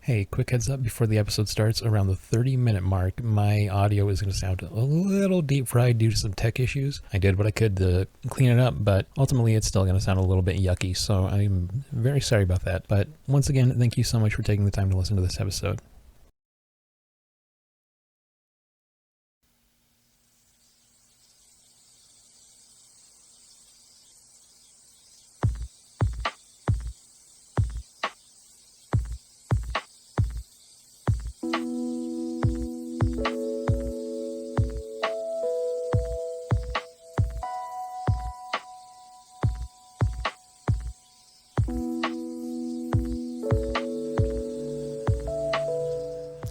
Hey, quick heads up before the episode starts. Around the 30-minute mark, my audio is going to sound a little deep fried due to some tech issues. I did what I could to clean it up, but ultimately it's still going to sound a little bit yucky, so I'm very sorry about that. But once again, thank you so much for taking the time to listen to this episode.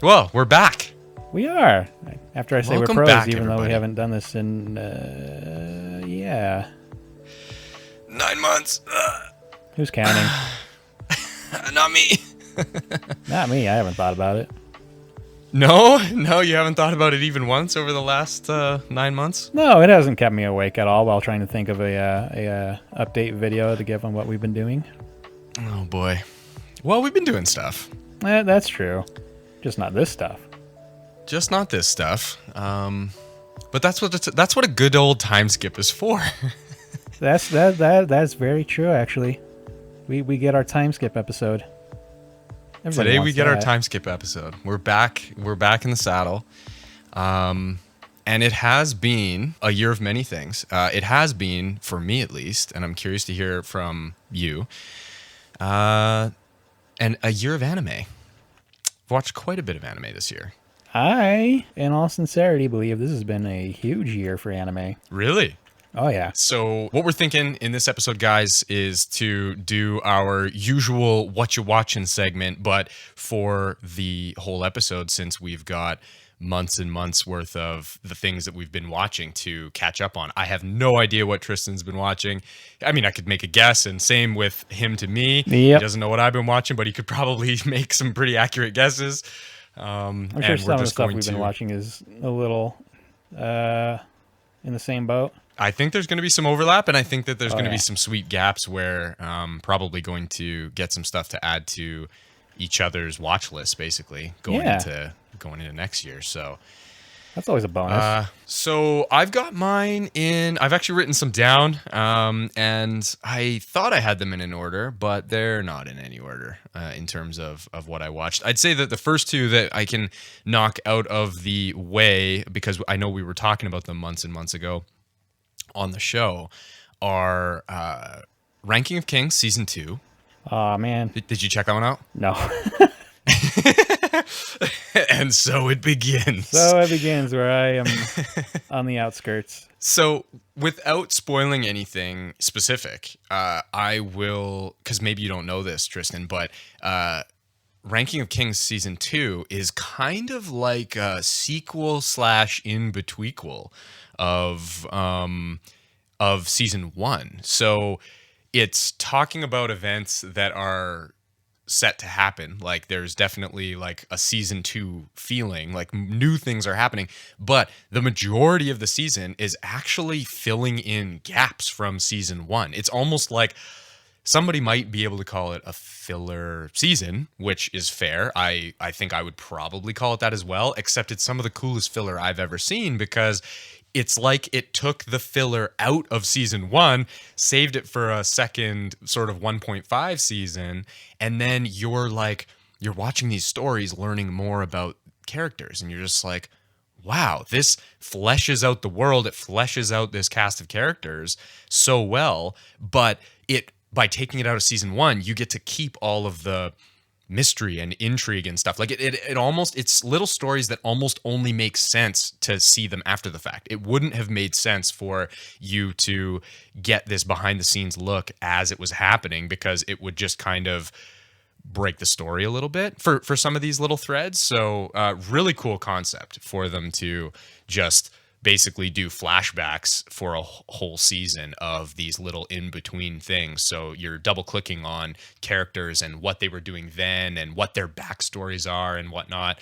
Well, we're back. We are. After I say Welcome we're pros, back, even though we everybody. haven't done this in, 9 months. Who's counting? Not me. Not me. I haven't thought about it. No, you haven't thought about it even once over the last 9 months? No, it hasn't kept me awake at all while trying to think of a update video to give on what we've been doing. Oh, boy. Well, we've been doing stuff. That's true. Just not this stuff. Just not this stuff. But that's what a good old time skip is for. That's very true. Actually, we get our time skip episode. Everybody Today we wants get our that. time skip episode. We're back in the saddle. And it has been a year of many things. It has been, for me at least, and I'm curious to hear from you, and a year of anime. I've watched quite a bit of anime this year. I, in all sincerity, believe this has been a huge year for anime. Really? Oh yeah. So what we're thinking in this episode, guys, is to do our usual Watchin segment, but for the whole episode, since we've got months and months worth of the things that we've been watching to catch up on. I have no idea what Tristan's been watching. I mean, I could make a guess, and same with him to me. Yep. He doesn't know what I've been watching, but he could probably make some pretty accurate guesses. I'm sure some of the stuff we've been watching is a little in the same boat. I think there's going to be some overlap, and I think that there's going to yeah. be some sweet gaps where probably going to get some stuff to add to each other's watch list, basically going into next year. So that's always a bonus. So I've got mine in. I've actually written some down, and I thought I had them in an order, but they're not in any order in terms of what I watched. I'd say that the first two that I can knock out of the way, because I know we were talking about them months and months ago on the show, are Ranking of Kings Season 2. Oh, man. Did you check that one out? No. And so it begins. So it begins where I am on the outskirts. So without spoiling anything specific, I will, because maybe you don't know this, Tristan, but Ranking of Kings Season 2 is kind of like a sequel / in-betweequel of Season 1. So it's talking about events that are set to happen. Like there's definitely like a Season 2 feeling, like new things are happening, but the majority of the season is actually filling in gaps from Season 1. It's almost like somebody might be able to call it a filler season, which is fair. I think I would probably call it that as well, except it's some of the coolest filler I've ever seen, because it's like it took the filler out of Season 1, saved it for a second sort of 1.5 season, and then you're watching these stories, learning more about characters, and you're just like, wow, this fleshes out the world, it fleshes out this cast of characters so well, but by taking it out of Season 1, you get to keep all of the mystery and intrigue and stuff. Like it's little stories that almost only make sense to see them after the fact. It wouldn't have made sense for you to get this behind the scenes look as it was happening, because it would just kind of break the story a little bit for some of these little threads. So really cool concept for them to just basically do flashbacks for a whole season of these little in-between things. So you're double clicking on characters and what they were doing then and what their backstories are and whatnot,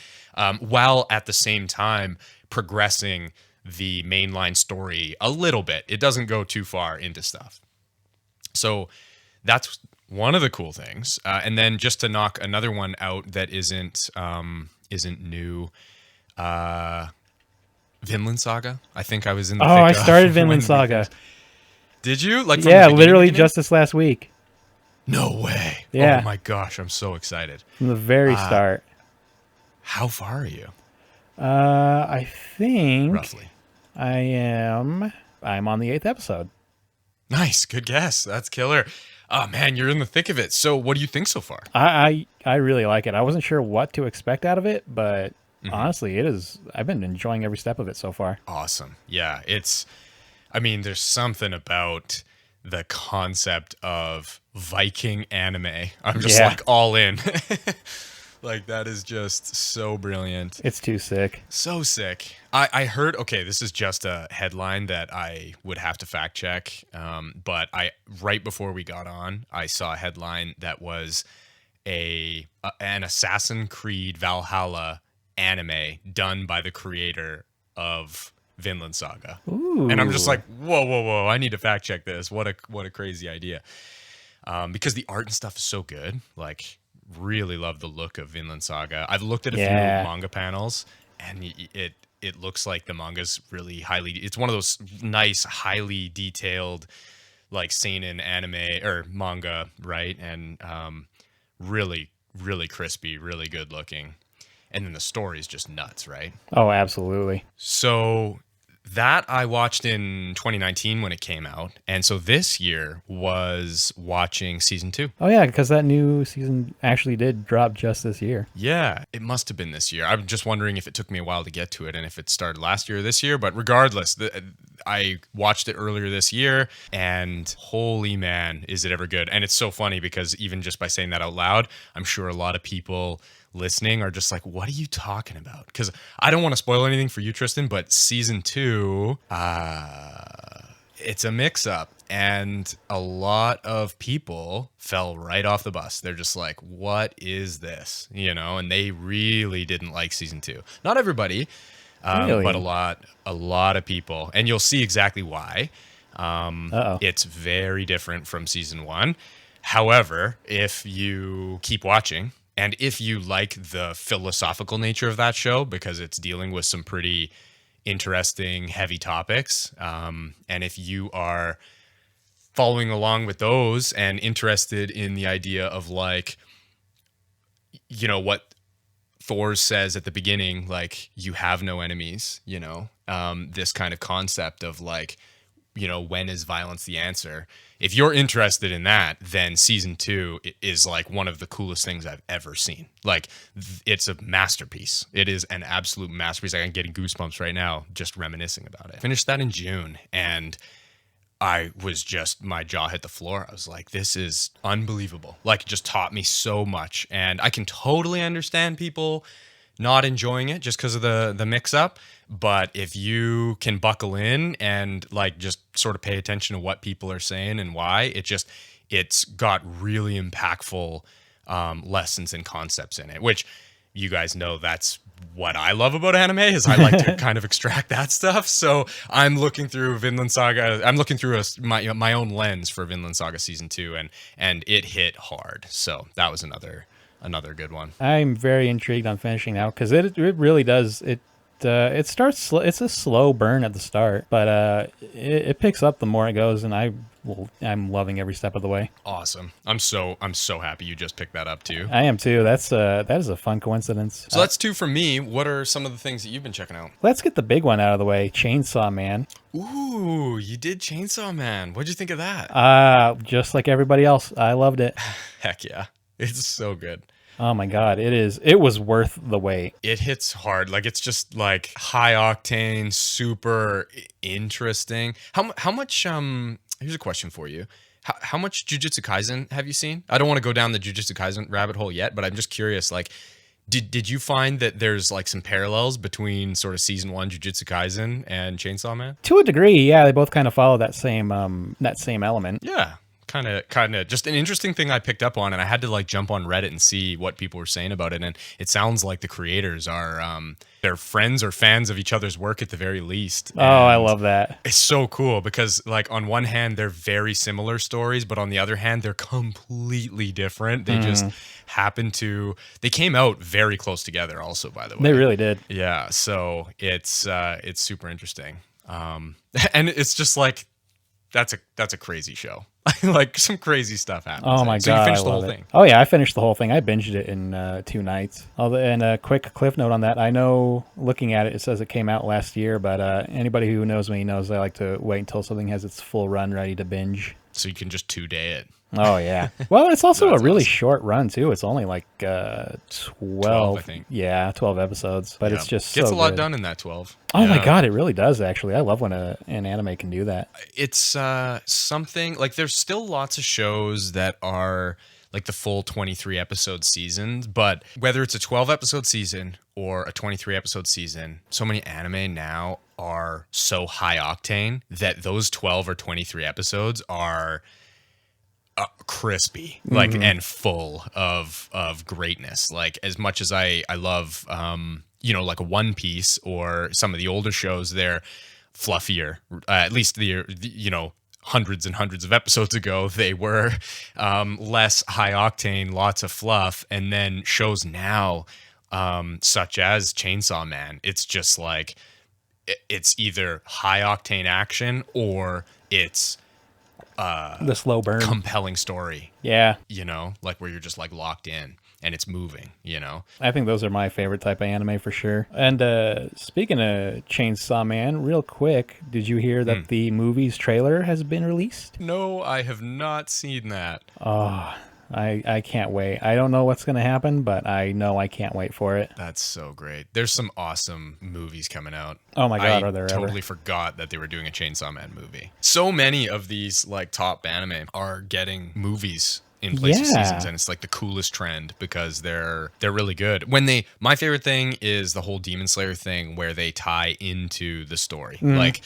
while at the same time progressing the mainline story a little bit. It doesn't go too far into stuff. So that's one of the cool things. And then just to knock another one out that isn't new, Vinland Saga. I think I was in the Oh, thick I of started when Vinland we Saga. finished. Did you? Like from Yeah, the literally beginning? just this last week. No way. Yeah. Oh my gosh, I'm so excited. From the very start. How far are you? I think Roughly. I'm on the 8th episode. Nice. Good guess. That's killer. Oh man, you're in the thick of it. So what do you think so far? I really like it. I wasn't sure what to expect out of it, but honestly, I've been enjoying every step of it so far. Awesome. Yeah, there's something about the concept of Viking anime. I'm just like all in. Like that is just so brilliant. It's too sick. So sick. I heard, okay, this is just a headline that I would have to fact check. But right before we got on, I saw a headline that was an Assassin's Creed Valhalla anime done by the creator of Vinland Saga. Ooh. And I'm just like, whoa, I need to fact check this. What a crazy idea. Because the art and stuff is so good. Like, really love the look of Vinland Saga. I've looked at a few manga panels, and it looks like the manga's really it's one of those nice, highly detailed, like seinen anime or manga, right? And really, really crispy, really good looking. And then the story is just nuts, right? Oh, absolutely. So that I watched in 2019 when it came out. And so this year was watching season 2. Oh, yeah, because that new season actually did drop just this year. Yeah, it must have been this year. I'm just wondering if it took me a while to get to it and if it started last year or this year. But regardless, I watched it earlier this year, and holy man, is it ever good. And it's so funny because even just by saying that out loud, I'm sure a lot of people listening are just like, what are you talking about? Because I don't want to spoil anything for you, Tristan, but season 2, it's a mix-up, and a lot of people fell right off the bus. They're just like, what is this? And they really didn't like season 2. Not everybody, Really? but a lot of people, and you'll see exactly why. It's very different from season 1. However, if you keep watching, and if you like the philosophical nature of that show, because it's dealing with some pretty interesting, heavy topics, and if you are following along with those and interested in the idea of like, what Thor says at the beginning, like, you have no enemies, this kind of concept of like, when is violence the answer? If you're interested in that, then season 2 is like one of the coolest things I've ever seen. Like, it's a masterpiece. It is an absolute masterpiece. I'm getting goosebumps right now just reminiscing about it. Finished that in June, and my jaw hit the floor. I was like, this is unbelievable. Like, it just taught me so much. And I can totally understand people not enjoying it just because of the mix up. But if you can buckle in and like just sort of pay attention to what people are saying and why, it's got really impactful lessons and concepts in it, which you guys know that's what I love about anime is I like to kind of extract that stuff. So I'm looking through Vinland Saga. I'm looking through my own lens for Vinland Saga season 2, and it hit hard. So that was another good one. I'm very intrigued on finishing now because it really does. It starts slow. It's a slow burn at the start, but it picks up the more it goes, and I'm loving every step of the way. Awesome. I'm so happy you just picked that up too. I am too. That is a fun coincidence. So that's 2 from me. What are some of the things that you've been checking out? Let's get the big one out of the way. Chainsaw Man. Ooh, you did Chainsaw Man. What'd you think of that? Just like everybody else, I loved it. Heck yeah. It's so good. Oh my God, it was worth the wait. It hits hard. Like, it's just like high octane, super interesting. How much here's a question for you. How much Jujutsu Kaisen have you seen? I don't want to go down the Jujutsu Kaisen rabbit hole yet, but I'm just curious, like, did you find that there's like some parallels between sort of season 1 Jujutsu Kaisen and Chainsaw Man? To a degree, yeah, they both kind of follow that same element. Yeah. kind of just an interesting thing I picked up on, and I had to like jump on Reddit and see what people were saying about it. And it sounds like the creators are they're friends or fans of each other's work at the very least. Oh, I And love that. it's so cool because like on one hand they're very similar stories, but on the other hand they're completely different. They just they came out very close together also, by the way. They really did. Yeah, so it's super interesting. And it's just like that's a crazy show. Like some crazy stuff happens. Oh my So god! you finished I the whole love it. thing. Oh yeah, I finished the whole thing. I binged it in 2 nights. And a quick cliff note on that. I know, looking at it, it says it came out last year, but anybody who knows me knows I like to wait until something has its full run ready to binge. So you can just 2-day it. Oh yeah. Well, it's also That's a really awesome. short run too. It's only like 12. I think. Yeah, 12 episodes. But Yeah. it's just gets so a lot good. done in that 12. Oh my Yeah. god, it really does. Actually, I love when an anime can do that. It's something like there's still lots of shows that are like the full 23 episode seasons, but whether it's a 12 episode season or a 23 episode season, so many anime now are so high octane that those 12 or 23 episodes are crispy, like, and full of greatness. Like, as much as I love like a One Piece or some of the older shows, they're fluffier. At least the hundreds and hundreds of episodes ago, they were less high octane, lots of fluff. And then shows now, such as Chainsaw Man, it's just like it's either high octane action or it's The slow burn. compelling story, Yeah. like where you're just like locked in and it's moving, I think those are my favorite type of anime for sure. And speaking of Chainsaw Man, real quick, did you hear that the movie's trailer has been released? No, I have not seen that. Oh, I can't wait. I don't know what's going to happen, but I know I can't wait for it. That's so great. There's some awesome movies coming out. Oh my God, I are there totally ever? forgot that they were doing a Chainsaw Man movie. So many of these like top anime are getting movies in place of Yeah. seasons, and it's like the coolest trend because they're really good. My favorite thing is the whole Demon Slayer thing where they tie into the story. Like,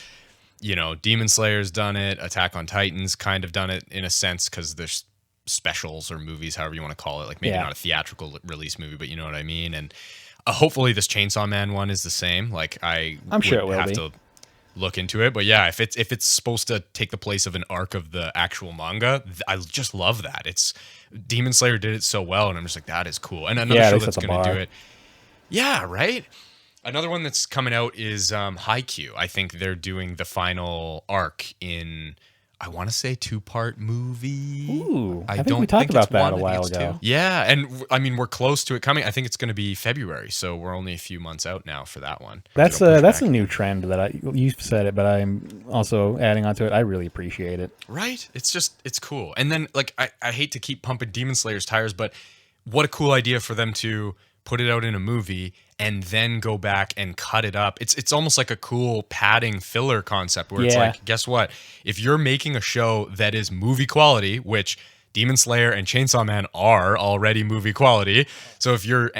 Demon Slayer's done it, Attack on Titan's kind of done it in a sense because there's specials or movies, however you want to call it, like maybe Yeah. not a theatrical release movie, but you know what I mean. And hopefully this Chainsaw Man one is the same. Like I'm sure it will have be. to look into it, but yeah, if it's supposed to take the place of an arc of the actual manga, I just love that. It's Demon Slayer did it so well, and I'm just like, that is cool. And another Yeah, show they set that's the going to do bar. it. Yeah, right. Another one that's coming out is Haikyuu. I think they're doing the final arc in, I want to say, 2-part movie. Ooh, I think don't we talked it's about that one, a I think while it's ago. two. Yeah, and I mean we're close to it coming. I think it's going to be February, so we're only a few months out now for that one. That's It'll push that's back. a new trend that you've said it, but I'm also adding on to it. I really appreciate it. Right? It's cool. And then like I hate to keep pumping Demon Slayer's tires, but what a cool idea for them to put it out in a movie and then go back and cut it up. It's almost like a cool padding filler concept where it's Yeah. like, guess what? If you're making a show that is movie quality, which Demon Slayer and Chainsaw Man are already movie quality, so if your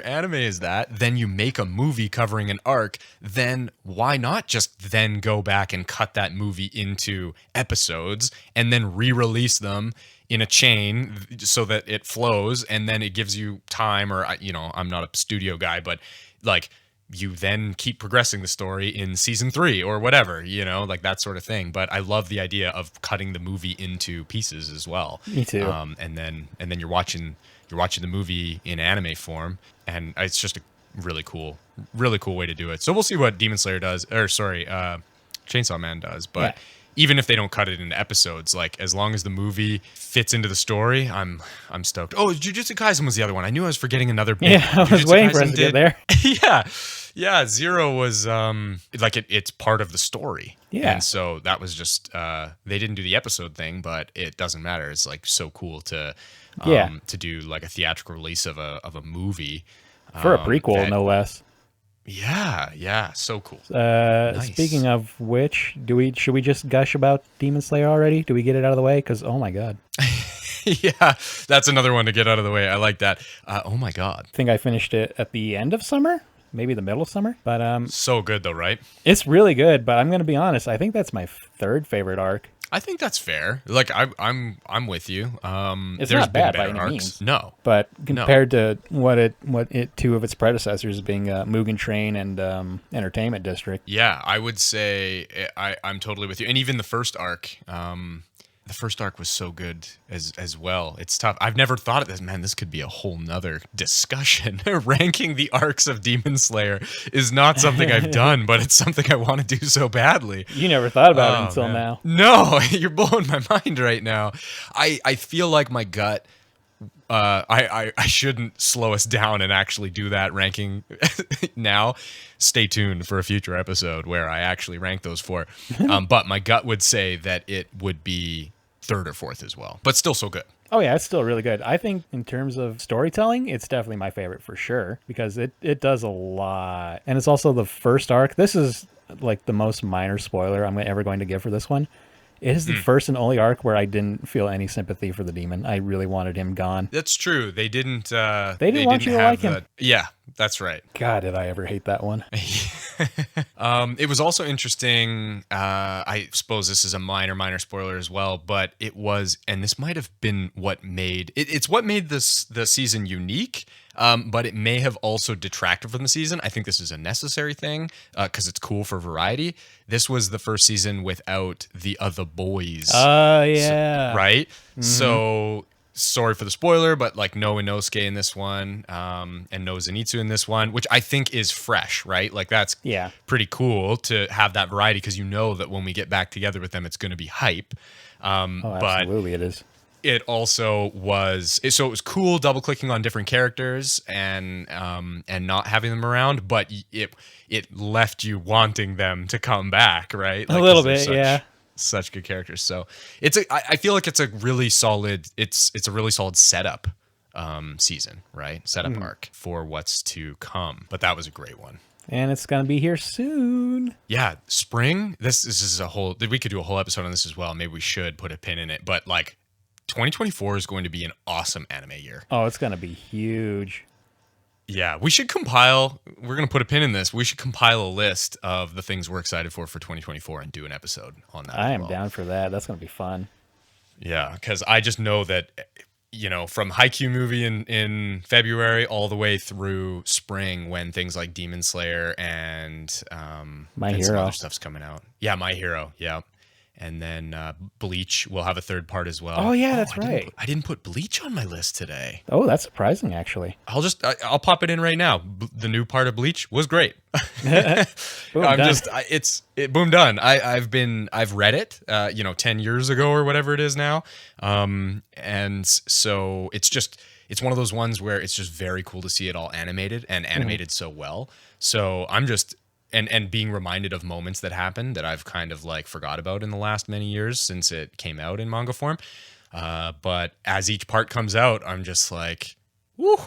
anime is that, then you make a movie covering an arc, then why not just then go back and cut that movie into episodes and then re-release them in a chain so that it flows, and then it gives you time, or I'm not a studio guy, but like you then keep progressing the story in season 3 or whatever, like that sort of thing. But I love the idea of cutting the movie into pieces as well. Me too. And then you're watching the movie in anime form, and it's just a really cool way to do it. So we'll see what Demon Slayer does, or sorry, Chainsaw Man does. But Yeah. even if they don't cut it into episodes, like as long as the movie fits into the story, I'm stoked. Oh, Jujutsu Kaisen was the other one. I knew I was forgetting another big Yeah, one. I was Jujutsu waiting for Kaisen us to get there. yeah. Zero was like it's part of the story. Yeah. And so that was just they didn't do the episode thing, but it doesn't matter. It's like so cool to to do like a theatrical release of a movie For a prequel, that- no less. Yeah, so cool. Nice. Speaking of which, should we just gush about Demon Slayer already? Do we get it out of the way? Because oh my god, Yeah, that's another one to get out of the way. I like that. Oh my god, I think I finished it at the end of summer, maybe the middle of summer. But so good though, right? it's really good. But I'm gonna be honest, I think that's my third favorite arc. I think that's fair. Like I'm with you. It's There's not been bad by better any arcs. means. No. But compared to what two of its predecessors being Mugen Train and Entertainment District. Yeah, I would say I'm totally with you. And even the first arc, the first arc was so good as well. It's tough. I've never thought of this. Man, this could be a whole nother discussion. Ranking the arcs of Demon Slayer is not something I've done, but it's something I want to do so badly. You never thought about it until now. No, you're blowing my mind right now. I feel like my gut. I shouldn't slow us down and actually do that ranking now. Stay tuned for a future episode where I actually rank those four. But my gut would say that it would be third or fourth as well, but still so good. Oh yeah, it's still really good. I think in terms of storytelling, it's definitely my favorite for sure because it does a lot. And it's also the first arc. This is like the most minor spoiler I'm ever going to give for this one. It is the first and only arc where I didn't feel any sympathy for the demon. I really wanted him gone. That's true. They didn't want you to like him. Yeah, that's right. God, did I ever hate that one. It was also interesting. I suppose this is a minor spoiler as well, but it was, and this might have been what made it's what made the season unique. But it may have also detracted from the season. I think this is a necessary thing because it's cool for variety. This was the first season without the other boys. Yeah. Right? Mm-hmm. So, sorry for the spoiler, but like no Inosuke in this one and no Zenitsu in this one, which I think is fresh, right? Like that's pretty cool to have that variety because you know that when we get back together with them, it's going to be hype. Absolutely it is. It also was it was cool double clicking on different characters and not having them around, but it left you wanting them to come back, right? Like, a little bit, such good characters. So I feel like it's a really solid it's a really solid setup season, right? Setup arc for what's to come. But that was a great one. And it's going to be here soon. Yeah, spring. This is a whole we could do a whole episode on this as well. Maybe we should put a pin in it, but like 2024 is going to be an awesome anime year. Oh, it's going to be huge. Yeah, we should compile. We're going to put a pin in this. We should compile a list of the things we're excited for 2024 and do an episode on that. I am down for that. That's going to be fun. Yeah, because I just know that, from Haikyuu movie in February all the way through spring when things like Demon Slayer and some other stuff's coming out. Yeah, My Hero. Yeah. And then Bleach will have a third part as well. Oh yeah, that's right. I didn't put Bleach on my list today. Oh, that's surprising, actually. I'll pop it in right now. The new part of Bleach was great. Boom, boom done. I've read it, 10 years ago or whatever it is now, and so it's one of those ones where it's just very cool to see it all animated and animated so well. So I'm just. And being reminded of moments that happened that I've kind of like forgot about in the last many years since it came out in manga form. But as each part comes out, I'm just like, woo,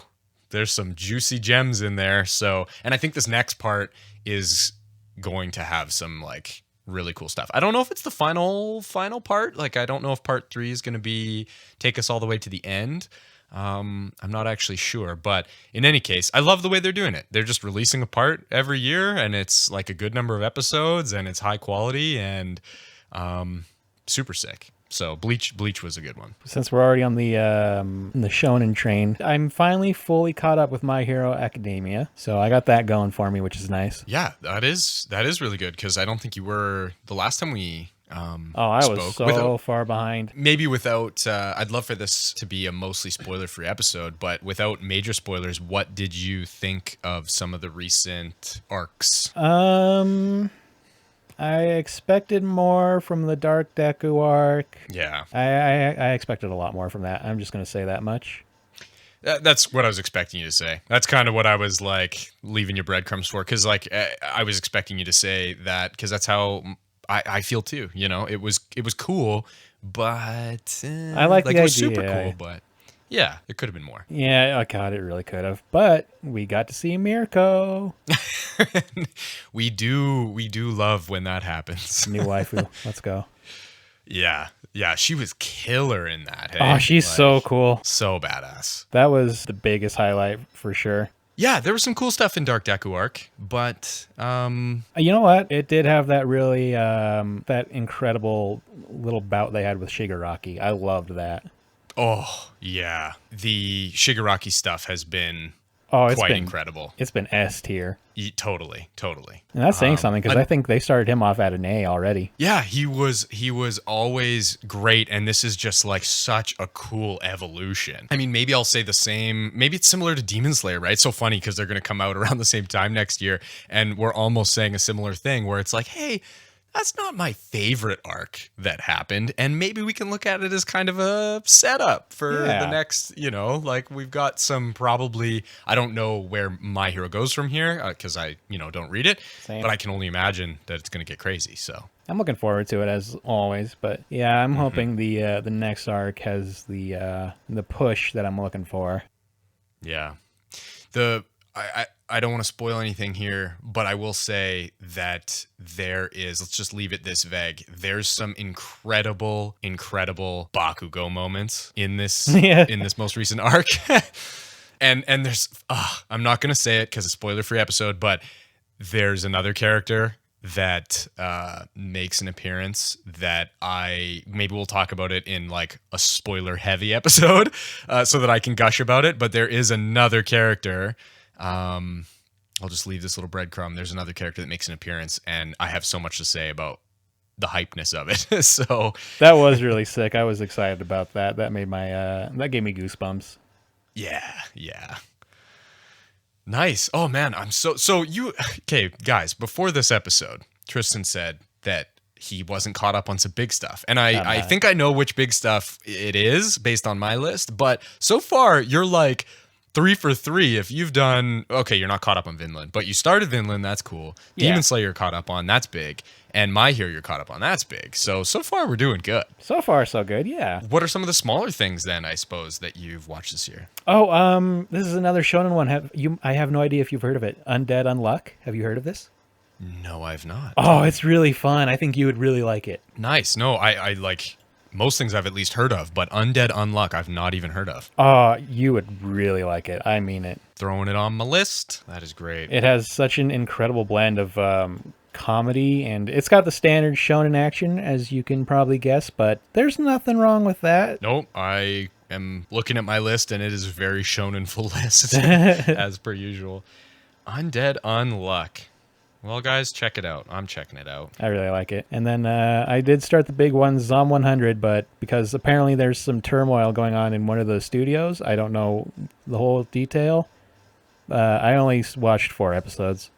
there's some juicy gems in there. So, and I think this next part is going to have some like really cool stuff. I don't know if it's the final part. Like, I don't know if part 3 is going to take us all the way to the end. I'm not actually sure, but in any case, I love the way they're doing it. They're just releasing a part every year, and it's like a good number of episodes, and it's high quality and super sick. So Bleach was a good one. Since we're already on the shonen train, I'm finally fully caught up with My Hero Academia. So I got that going for me, which is nice. Yeah, that is really good because I don't think you were the last time we. I was so far behind. Maybe without, I'd love for this to be a mostly spoiler-free episode, but without major spoilers, what did you think of some of the recent arcs? I expected more from the Dark Deku arc. Yeah. I expected a lot more from that. I'm just going to say that much. That's what I was expecting you to say. That's kind of what I was like leaving your breadcrumbs for, because like I was expecting you to say that because that's how I feel too. It was cool, but I like the idea. It was super cool, but yeah, it could have been more. Yeah, oh God, it really could have. But we got to see Mirko. We do love when that happens. New waifu. Let's go. Yeah, she was killer in that. Hey? Oh, she's so cool. So badass. That was the biggest highlight for sure. Yeah, there was some cool stuff in Dark Deku arc, but You know what? It did have that really that incredible little bout they had with Shigaraki. I loved that. oh yeah, the Shigaraki stuff has been Oh, it's quite been incredible. It's been S tier, Totally. and that's saying something because I think they started him off at an A already. Yeah, he was always great, and this is just like such a cool evolution. I mean, maybe I'll say the same. Maybe it's similar to Demon Slayer, right? It's so funny because they're going to come out around the same time next year, and we're almost saying a similar thing where it's like, hey, that's not my favorite arc that happened, and maybe we can look at it as kind of a setup for the next, like we've got some probably, I don't know where My Hero goes from here because I, don't read it, Same. but I can only imagine that it's going to get crazy, so. I'm looking forward to it as always, but yeah, I'm hoping the next arc has the push that I'm looking for. Yeah. I don't want to spoil anything here, but I will say that there is, let's just leave it this vague. There's some incredible Bakugo moments in this in this most recent arc. and there's I'm not going to say it cuz it's a spoiler-free episode, but there's another character that makes an appearance that maybe we'll talk about it in like a spoiler heavy episode so that I can gush about it, but there is another character I'll just leave this little breadcrumb. There's another character that makes an appearance, and I have so much to say about the hypeness of it. So that was really sick. I was excited about that. That made my that gave me goosebumps. Yeah. Nice. Oh man, okay, guys, before this episode, Tristan said that he wasn't caught up on some big stuff. And I think I know which big stuff it is based on my list, but so far you're like 3 for 3 if you've done, okay, you're not caught up on Vinland, but you started Vinland, that's cool. Demon Slayer you're caught up on, that's big. And My Hero you're caught up on, that's big. So far we're doing good. So far so good, yeah. What are some of the smaller things then, I suppose, that you've watched this year? Oh, this is another shonen one. I have no idea if you've heard of it. Undead Unluck. Have you heard of this? No, I've not. Oh, it's really fun. I think you would really like it. Nice. No, I like most things I've at least heard of, but Undead Unluck I've not even heard of. Oh, you would really like it. I mean it. Throwing it on my list. That is great. It has such an incredible blend of comedy, and it's got the standard shonen action, as you can probably guess, but there's nothing wrong with that. Nope. I am looking at my list, and it is a very shonen-ful list, as per usual. Undead Unluck. Well, guys, check it out. I'm checking it out. I really like it. And then I did start the big one, Zom 100, but because apparently there's some turmoil going on in one of the studios, I don't know the whole detail. I only watched 4 episodes.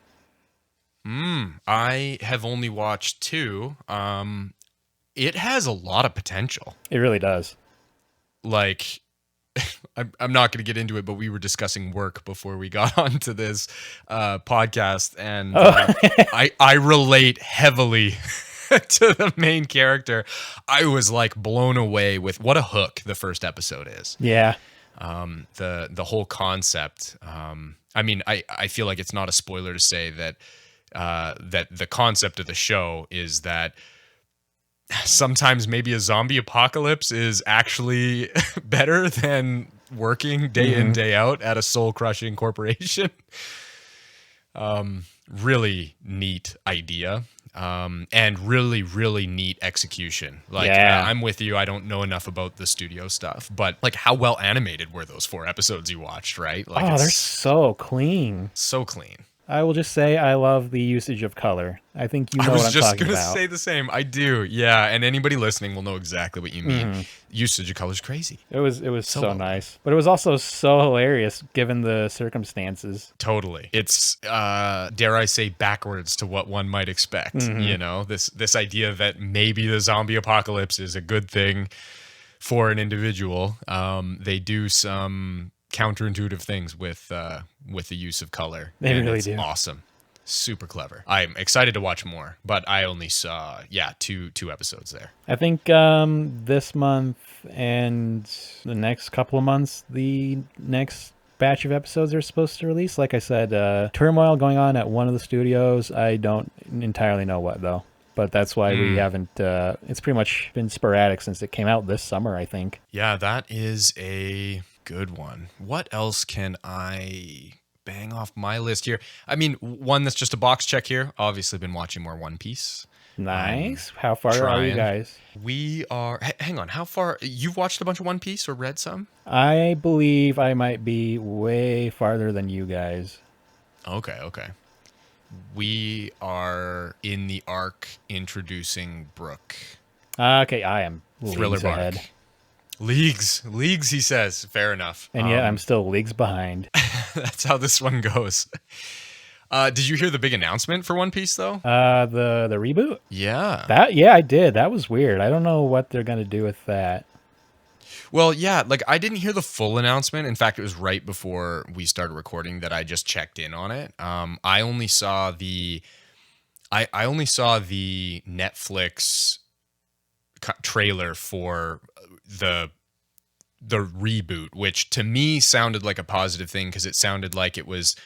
I have only watched 2. It has a lot of potential. It really does. Like, I'm not going to get into it, but we were discussing work before we got onto this podcast, and I relate heavily to the main character. I was like blown away with what a hook the first episode is. Yeah. The whole concept. I mean, I feel like it's not a spoiler to say that that the concept of the show is that sometimes maybe a zombie apocalypse is actually better than working day in, day out at a soul-crushing corporation. Really neat idea. And really, really neat execution. Like, I'm with you. I don't know enough about the studio stuff, but like, how well animated were those 4 episodes you watched, right? Like, they're so clean. So clean. I will just say I love the usage of color. I think you know what I'm talking about. I was just going to say the same. I do. Yeah. And anybody listening will know exactly what you mean. Usage of color is crazy. It was so nice. But it was also so hilarious given the circumstances. Totally. It's, dare I say, backwards to what one might expect. You know, this idea that maybe the zombie apocalypse is a good thing for an individual. They do some counterintuitive things with the use of color. They really do. Awesome. Super clever. I'm excited to watch more, but I only saw two episodes there. I think this month and the next couple of months, the next batch of episodes are supposed to release. Like I said, turmoil going on at one of the studios. I don't entirely know what though. But that's why we haven't, it's pretty much been sporadic since it came out this summer, I think. Yeah, that is a good one. What else can I bang off my list here. I mean, one that's just a box check here. Obviously, been watching more One Piece. Nice. How far are you Trying. guys? We are. Hang on. How far? You've watched a bunch of One Piece or read some? I believe I might be way farther than you guys. Okay. We are in the arc introducing Brook. Okay, I am Thriller leagues bark. ahead. Leagues, he says. Fair enough. And yet I'm still leagues behind. That's how this one goes. Did you hear the big announcement for One Piece though? The reboot? Yeah. I did. That was weird. I don't know what they're gonna do with that. Well, yeah, like I didn't hear the full announcement. In fact, it was right before we started recording that I just checked in on it. I only saw the Netflix trailer for the reboot, which to me sounded like a positive thing because it sounded like it was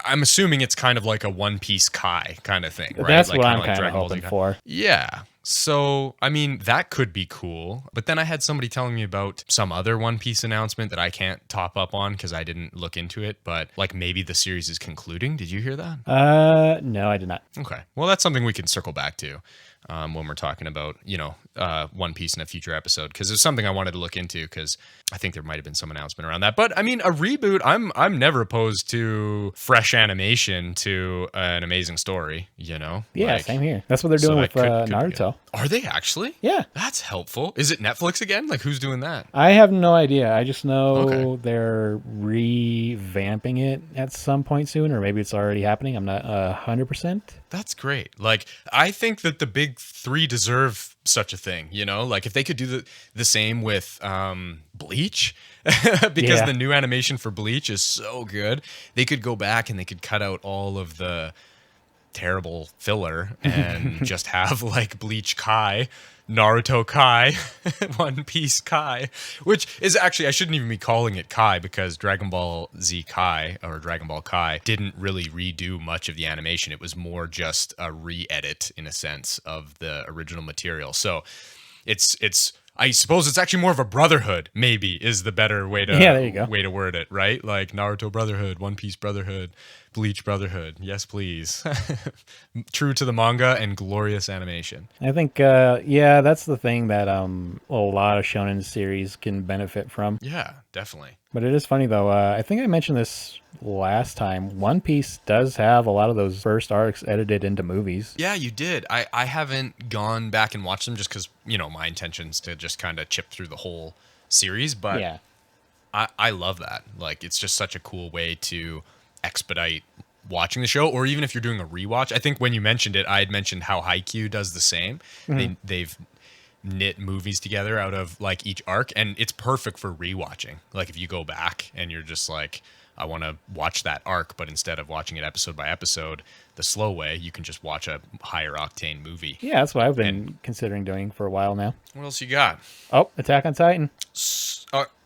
I'm assuming it's kind of like a One Piece Kai kind of thing, right? That's like, what I'm like kind of Dragon Ball Z hoping Kai. for. Yeah. So, I mean, that could be cool. But then I had somebody telling me about some other One Piece announcement that I can't top up on because I didn't look into it. But like maybe the series is concluding. Did you hear that? No, I did not. Okay. Well, that's something we can circle back to when we're talking about, One Piece in a future episode, because it's something I wanted to look into because I think there might have been some announcement around that. But I mean, a reboot, I'm never opposed to fresh animation to an amazing story, Yeah, Like, same here. That's what they're so doing that with could be good. Naruto. Are they actually? Yeah. That's helpful. Is it Netflix again? Like, who's doing that? I have no idea. I just know Okay. they're revamping it at some point soon, or maybe it's already happening. I'm not 100%. That's great. Like, I think that the big three deserve such a thing, Like, if they could do the same with Bleach, because Yeah. the new animation for Bleach is so good, they could go back and they could cut out all of the terrible filler and just have, like, Bleach Kai, Naruto Kai, One Piece Kai, which is actually, I shouldn't even be calling it Kai because Dragon Ball Z Kai or Dragon Ball Kai didn't really redo much of the animation. It was more just a re-edit in a sense of the original material. So it's I suppose it's actually more of a brotherhood, maybe, is the better way to Yeah, there you go. way to word it, right? Like Naruto Brotherhood, One Piece Brotherhood, Bleach Brotherhood. Yes, please. True to the manga and glorious animation. I think, that's the thing that a lot of shonen series can benefit from. Yeah, definitely. But it is funny, though. I think I mentioned this last time. One Piece does have a lot of those first arcs edited into movies. Yeah, you did. I haven't gone back and watched them just because, my intention's to just kind of chip through the whole series. But Yeah. I love that. Like, it's just such a cool way to expedite watching the show, or even if you're doing a rewatch. I think when you mentioned it, I had mentioned how Haikyuu does the same. They've knit movies together out of like each arc, and it's perfect for rewatching. Like if you go back and you're just like, I want to watch that arc, but instead of watching it episode by episode the slow way, you can just watch a higher octane movie. Yeah, that's what I've been considering doing for a while now. What else you got? Oh, Attack on Titan.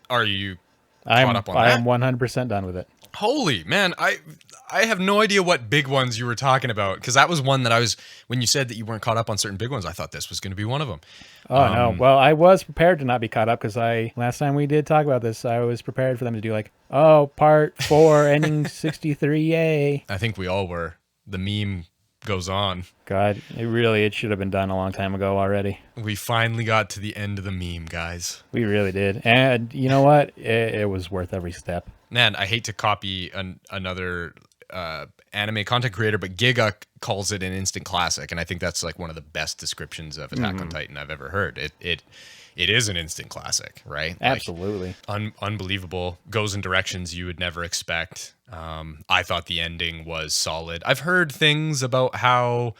Are you I'm caught up on that? 100% done with it. Holy man, I have no idea what big ones you were talking about, because that was one that I was, when you said that you weren't caught up on certain big ones, I thought this was going to be one of them. Oh, no. Well, I was prepared to not be caught up because last time we did talk about this, I was prepared for them to do like, part 4, ending 63, yay. I think we all were. The meme goes on. God, it should have been done a long time ago already. We finally got to the end of the meme, guys. We really did. And you know what? It was worth every step. Man, I hate to copy another anime content creator, but Giga calls it an instant classic, and I think that's like one of the best descriptions of Attack on Titan I've ever heard. It is an instant classic, right? Absolutely. Like, unbelievable. Goes in directions you would never expect. I thought the ending was solid. I've heard things about how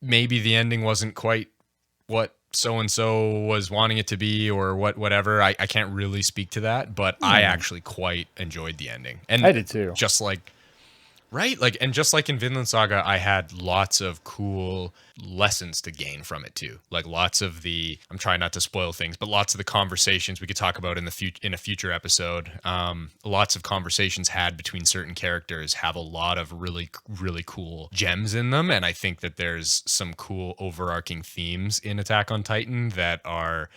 maybe the ending wasn't quite what so-and-so was wanting it to be, or whatever. I can't really speak to that, but I actually quite enjoyed the ending. And I did too. Just like, right? Like, and just like in Vinland Saga, I had lots of cool lessons to gain from it too. Like lots of I'm trying not to spoil things, but lots of the conversations we could talk about in a future episode. Lots of conversations had between certain characters have a lot of really, really cool gems in them. And I think that there's some cool overarching themes in Attack on Titan that are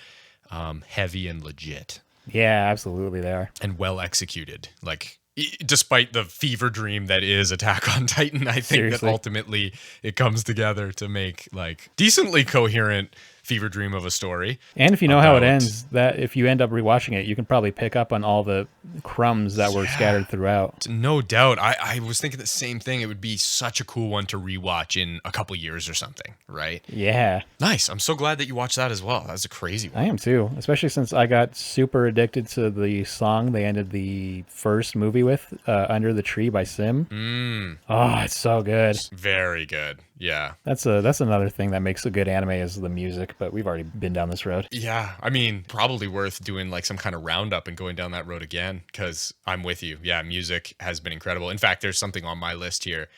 heavy and legit Yeah, absolutely they are. and well executed. Like, despite the fever dream that is Attack on Titan, I think Seriously. that ultimately it comes together to make like decently coherent fever dream of a story. And if you know how it about- ends, that if you end up rewatching it, you can probably pick up on all the crumbs that were scattered throughout. No doubt. I was thinking the same thing. It would be such a cool one to rewatch in a couple years or something, right? Yeah, Nice. I'm so glad that you watched that as well. That was a crazy one. I am too. Especially since I got super addicted to the song they ended the first movie with, "Under the Tree" by Sim. Oh, it's so good. Very good. Yeah. That's another thing that makes a good anime is the music. But we've already been down this road. Yeah. I mean, probably worth doing like some kind of roundup and going down that road again because I'm with you. Yeah. Music has been incredible. In fact, there's something on my list here.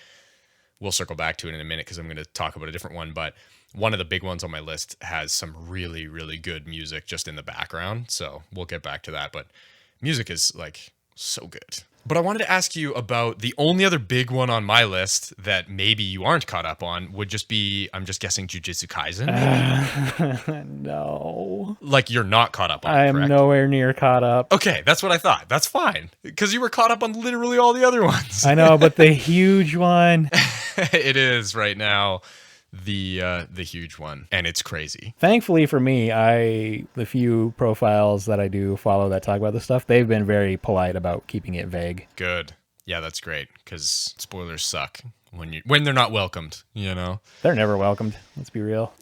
We'll circle back to it in a minute because I'm going to talk about a different one. But one of the big ones on my list has some really, really good music just in the background. So we'll get back to that. But music is like so good. But I wanted to ask you about the only other big one on my list that maybe you aren't caught up on would just be, I'm just guessing, Jujutsu Kaisen. No, Like you're not caught up on it, I'm correct? nowhere near caught up. Okay, that's what I thought. That's fine. Because you were caught up on literally all the other ones. I know, but the huge one. It is right now the huge one. And it's crazy. Thankfully for me, the few profiles that I do follow that talk about this stuff, they've been very polite about keeping it vague. Good. Yeah, that's great. Because spoilers suck when they're not welcomed, you know? They're never welcomed. Let's be real.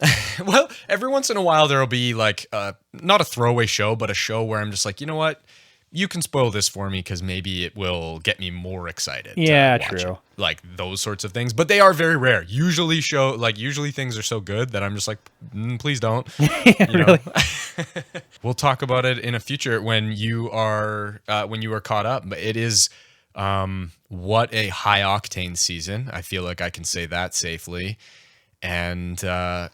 Well, every once in a while there'll be like not a throwaway show, but a show where I'm just like, you know what? You can spoil this for me because maybe it will get me more excited. to Yeah, watch true. it. Like those sorts of things, but they are very rare. Usually things are so good that I'm just like, please don't. You know? We'll talk about it in a future when you are caught up. But it is what a high octane season. I feel like I can say that safely. And Just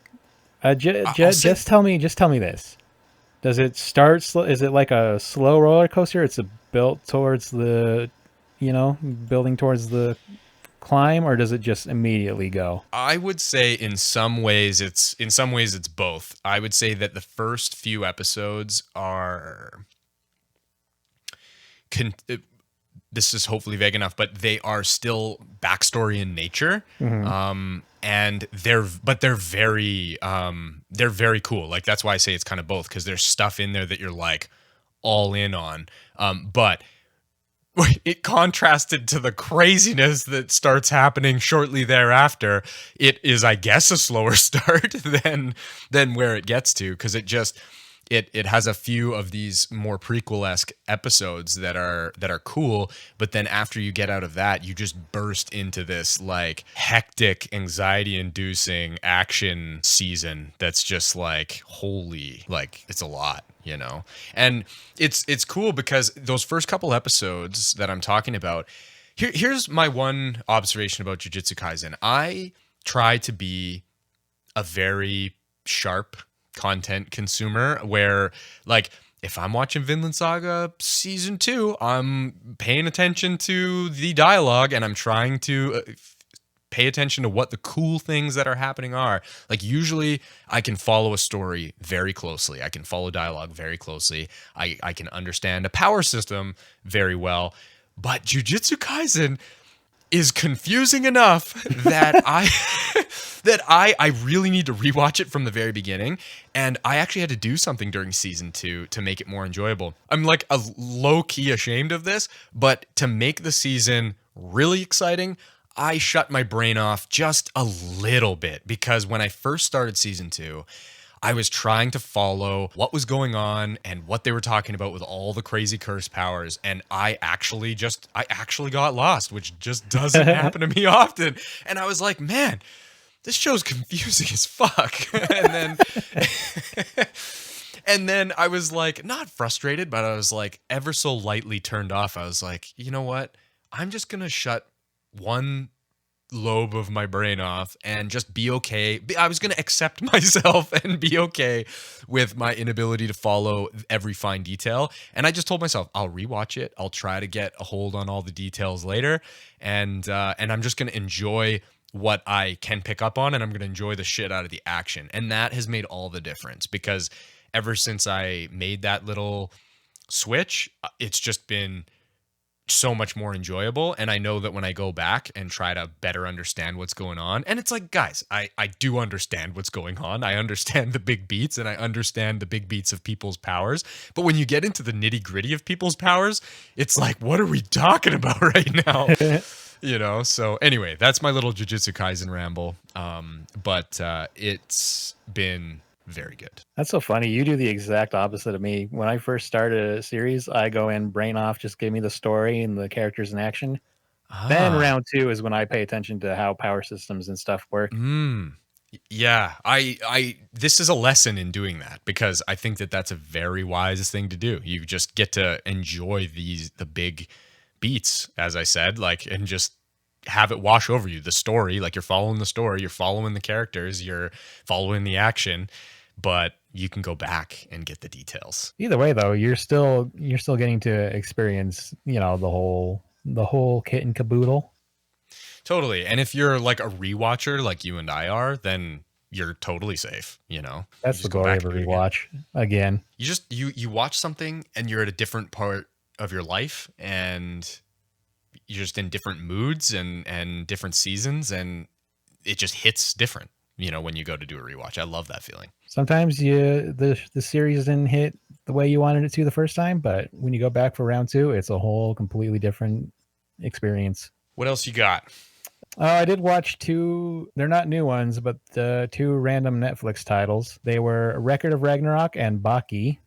tell me this. Does it start slow? Is it like a slow roller coaster? It's built towards the, building towards the climb, or does it just immediately go? I would say in some ways it's both. I would say that the first few episodes are this is hopefully vague enough, but they are still backstory in nature. And they're very cool. Like that's why I say it's kind of both, because there's stuff in there that you're like all in on. But it contrasted to the craziness that starts happening shortly thereafter. It is, I guess, a slower start than where it gets to, because it has a few of these more prequel-esque episodes that are cool, but then after you get out of that, you just burst into this like hectic, anxiety-inducing action season that's just like holy, like it's a lot, you know. And it's cool because those first couple episodes that I'm talking about, here's my one observation about Jujutsu Kaisen. I try to be a very sharp content consumer where, like, if I'm watching Vinland Saga season 2, I'm paying attention to the dialogue and I'm trying to pay attention to what the cool things that are happening are. Like usually I can follow a story very closely. I can follow dialogue very closely. I can understand a power system very well. But Jujutsu Kaisen is confusing enough that I really need to rewatch it from the very beginning. And I actually had to do something during season 2 to make it more enjoyable. I'm like a low-key ashamed of this, but to make the season really exciting, I shut my brain off just a little bit, because when I first started season 2, I was trying to follow what was going on and what they were talking about with all the crazy curse powers, and I actually got lost, which just doesn't happen to me often. And I was like, man, this show's confusing as fuck. And then I was like, not frustrated, but I was like ever so lightly turned off. I was like, you know what? I'm just gonna shut one lobe of my brain off and just be okay. I was going to accept myself and be okay with my inability to follow every fine detail. And I just told myself, I'll rewatch it. I'll try to get a hold on all the details later. And I'm just going to enjoy what I can pick up on, and I'm going to enjoy the shit out of the action. And that has made all the difference, because ever since I made that little switch, it's just been so much more enjoyable. And I know that when I go back and try to better understand what's going on, and it's like, guys, I do understand what's going on. I understand the big beats and I understand the big beats of people's powers. But when you get into the nitty gritty of people's powers, it's like, what are we talking about right now? You know? So anyway, that's my little Jujutsu Kaisen ramble. But it's been very good. That's so funny. You do the exact opposite of me. When I first started a series, I go in brain off, just give me the story and the characters in action. Then round 2 is when I pay attention to how power systems and stuff work. Yeah, I this is a lesson in doing that, because I think that that's a very wise thing to do. You just get to enjoy the big beats, as I said, like, and just have it wash over you. The story, like, you're following the story, you're following the characters, you're following the action, but you can go back and get the details. Either way, though, you're still getting to experience, the whole kit and caboodle. Totally. And if you're like a rewatcher like you and I are, then you're totally safe, That's the glory of a rewatch again. You just you watch something and you're at a different part of your life, and you're just in different moods and different seasons, and it just hits different, when you go to do a rewatch. I love that feeling. Sometimes the series didn't hit the way you wanted it to the first time, but when you go back for round 2, it's a whole completely different experience. What else you got? I did watch 2. They're not new ones, but 2 random Netflix titles. They were Record of Ragnarok and Baki.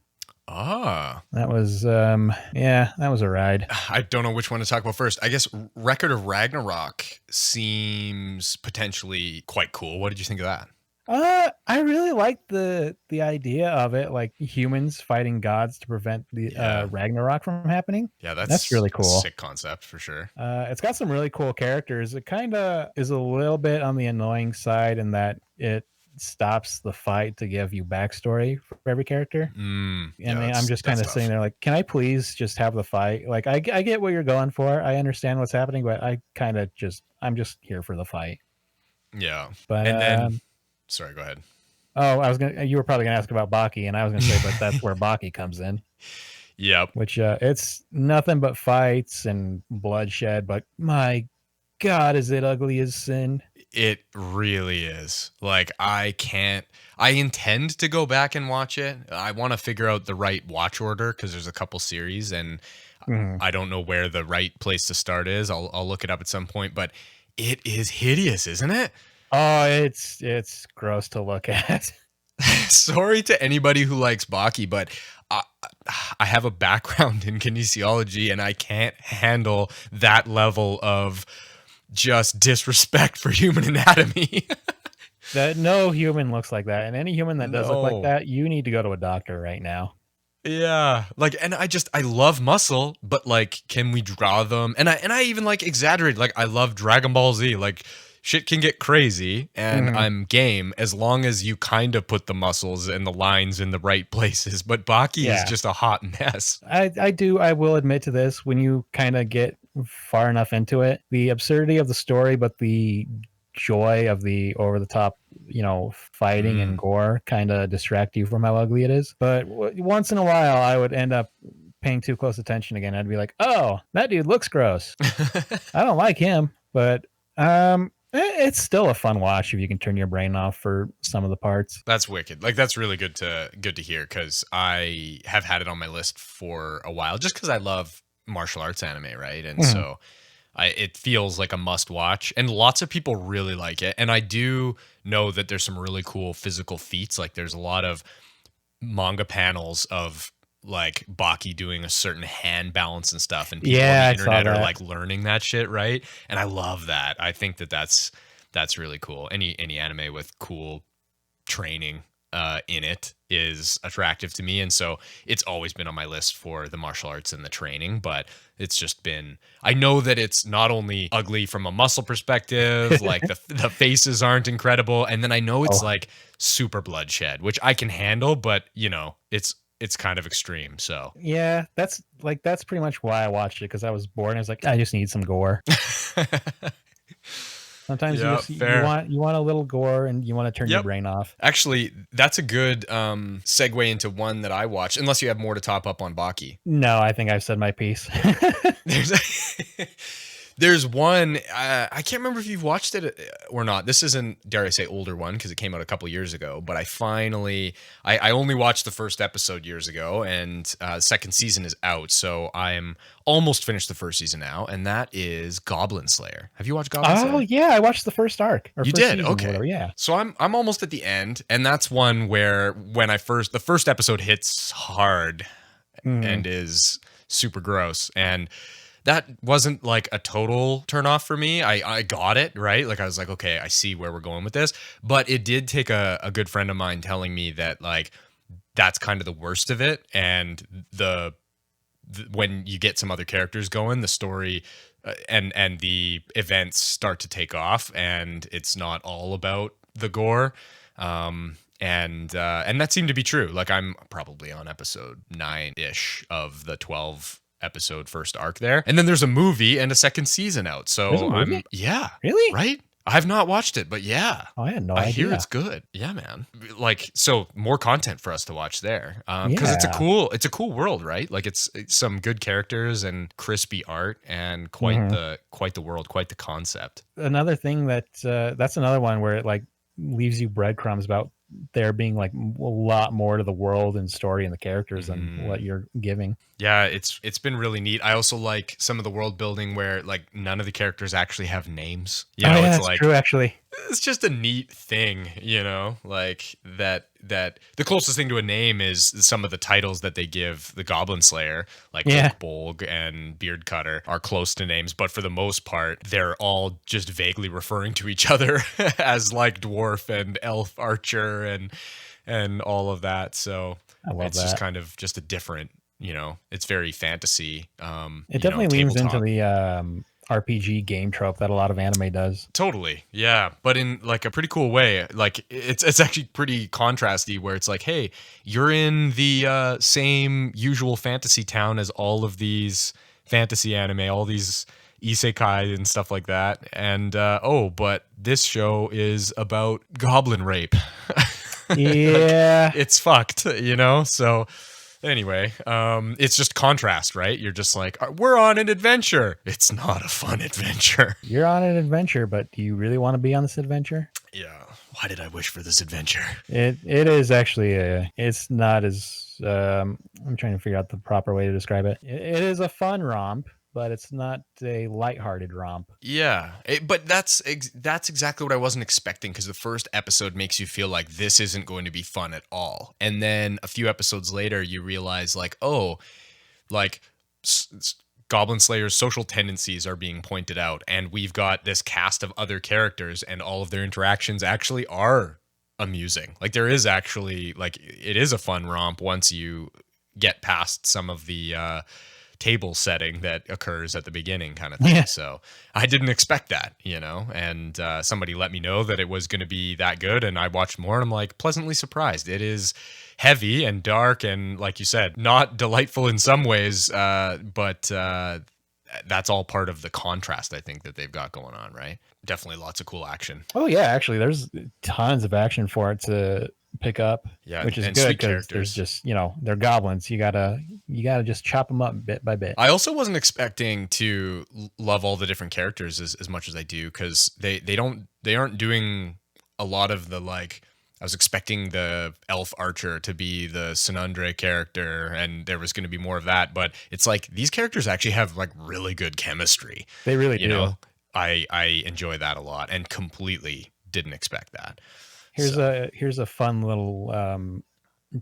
That was that was a ride. I don't know which one to talk about first. I guess Record of Ragnarok seems potentially quite cool. What did you think of that? I really liked the idea of it, like humans fighting gods to prevent the Ragnarok from happening. Yeah, that's really cool. A sick concept for sure. It's got some really cool characters. It kind of is a little bit on the annoying side in that it stops the fight to give you backstory for every character. I'm just kind of sitting there like, can I please just have the fight? Like, I get what you're going for. I understand what's happening, but I'm just here for the fight. Yeah. But and then sorry, go ahead. Oh, you were probably gonna ask about Baki, and I was gonna say, but that's where Baki comes in. Yep. Which it's nothing but fights and bloodshed, but my God, is it ugly as sin? It really is. Like, I intend to go back and watch it. I want to figure out the right watch order, because there's a couple series, and I don't know where the right place to start is. I'll look it up at some point, but it is hideous, isn't it? Oh, it's gross to look at. Sorry to anybody who likes Baki, but I have a background in kinesiology, and I can't handle that level of just disrespect for human anatomy. That no human looks like that, and any human that does look like that, you need to go to a doctor right now. Yeah, like, and I love muscle, but like, can we draw them? And I even like exaggerate. Like, I love Dragon Ball Z. Like, shit can get crazy, and I'm game as long as you kind of put the muscles and the lines in the right places. But Baki is just a hot mess. I will admit to this, when you kind of get far enough into it, the absurdity of the story, but the joy of the over the top, fighting and gore kind of distract you from how ugly it is. But once in a while, I would end up paying too close attention again. I'd be like, oh, that dude looks gross. I don't like him, but it's still a fun watch if you can turn your brain off for some of the parts. That's wicked. Like, that's really good to hear, because I have had it on my list for a while, just because I love martial arts anime, right? And so it feels like a must watch, and lots of people really like it. And I do know that there's some really cool physical feats. Like, there's a lot of manga panels of like Baki doing a certain hand balance and stuff, and people on the internet are like learning that shit, right? And I love that. I think that that's really cool. Any anime with cool training in it is attractive to me, and so it's always been on my list for the martial arts and the training. But it's just been, I know that it's not only ugly from a muscle perspective, like the faces aren't incredible, and then I know it's like super bloodshed, which I can handle, but it's kind of extreme. So yeah, that's pretty much why I watched it, because I was bored and I was like, I just need some gore. Sometimes Yeah, you fair. want a little gore and you want to turn your Yep. brain off. Actually, that's a good segue into one that I watched, unless you have more to top up on Baki. No, I think I've said my piece. There's there's one, I can't remember if you've watched it or not. This isn't, dare I say, older one because it came out a couple years ago. But I only watched the first episode years ago, and second season is out. So I'm almost finished the first season now, and that is Goblin Slayer. Have you watched Goblin Slayer? Oh yeah, I watched the first arc. Or You first did? season or Okay. whatever, yeah. So I'm almost at the end, and that's one where when the first episode hits hard and is super gross, and that wasn't like a total turnoff for me. I got it, right? Like I was like, okay, I see where we're going with this. But it did take a good friend of mine telling me that like that's kind of the worst of it, and when you get some other characters going, the story and the events start to take off, and it's not all about the gore. And that seemed to be true. Like I'm probably on episode 9-ish of the 12 episode first arc there, and then there's a movie and a second season out. There's a So movie? yeah, Really? right. I have not watched it, but yeah. Oh, I had no I idea. hear it's good. Yeah, man. Like, so more content for us to watch there. Because it's a Yeah. cool world, right? Like it's some good characters and crispy art and quite the world, quite the concept. Another thing that's another one where it like leaves you breadcrumbs about there being like a lot more to the world and story and the characters than what you're giving. Yeah, it's been really neat. I also like some of the world building where like none of the characters actually have names. You know, yeah, it's that's like true actually. it's just a neat thing, you know, like that the closest thing to a name is some of the titles that they give the Goblin Slayer, like Bolg and Beard Cutter, are close to names, but for the most part, they're all just vaguely referring to each other as like dwarf and elf archer and all of that. So I love it's just kind of just a different, you know, it's very fantasy. It definitely leans into tabletop. the RPG game trope that a lot of anime does. Totally. Yeah. But in like a pretty cool way. Like it's actually pretty contrasty where it's like, hey, you're in the same usual fantasy town as all of these fantasy anime, all these isekai and stuff like that. And but this show is about goblin rape. Yeah. Like, it's fucked, you know? So anyway, it's just contrast, right? You're just like, we're on an adventure. It's not a fun adventure. You're on an adventure, but do you really want to be on this adventure? Yeah. Why did I wish for this adventure? It is actually it's not as I'm trying to figure out the proper way to describe it. It is a fun romp, but it's not a lighthearted romp. Yeah, but that's exactly what I wasn't expecting, because the first episode makes you feel like this isn't going to be fun at all, and then a few episodes later you realize like, oh, like Goblin Slayer's social tendencies are being pointed out, and we've got this cast of other characters, and all of their interactions actually are amusing. Like there is actually like it is a fun romp once you get past some of the table setting that occurs at the beginning kind of thing. Yeah. So I didn't expect that, you know, and somebody let me know that it was going to be that good, and I watched more and I'm like pleasantly surprised. It is heavy and dark and, like you said, not delightful in some ways, but that's all part of the contrast I think that they've got going on, right? Definitely lots of cool action. Oh yeah, actually there's tons of action for it to pick up, Yeah, which is and good sweet because characters. there's just, you know, they're goblins. You gotta just chop them up bit by bit. I also wasn't expecting to love all the different characters as much as I do, because they aren't doing a lot of the, like, I was expecting the elf archer to be the Sinandre character and there was going to be more of that, but it's like these characters actually have like really good chemistry. They really You do. know, I enjoy that a lot and completely didn't expect that. Here's a fun little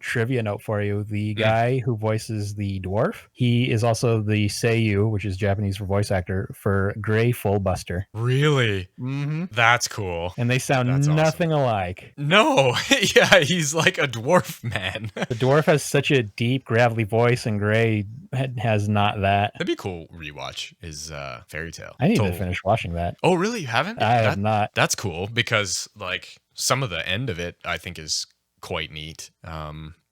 trivia note for you. The guy who voices the dwarf, he is also the seiyuu, which is Japanese for voice actor, for Gray Fullbuster. Really? Mm-hmm. That's cool. And they sound That's nothing alike. No, yeah, he's like a dwarf man. The dwarf has such a deep, gravelly voice, and Gray has not that. That'd be a cool rewatch, is Fairy Tale. I need to finish watching that. Oh, really? You haven't? I have not. That's cool, because like some of the end of it I think is quite neat.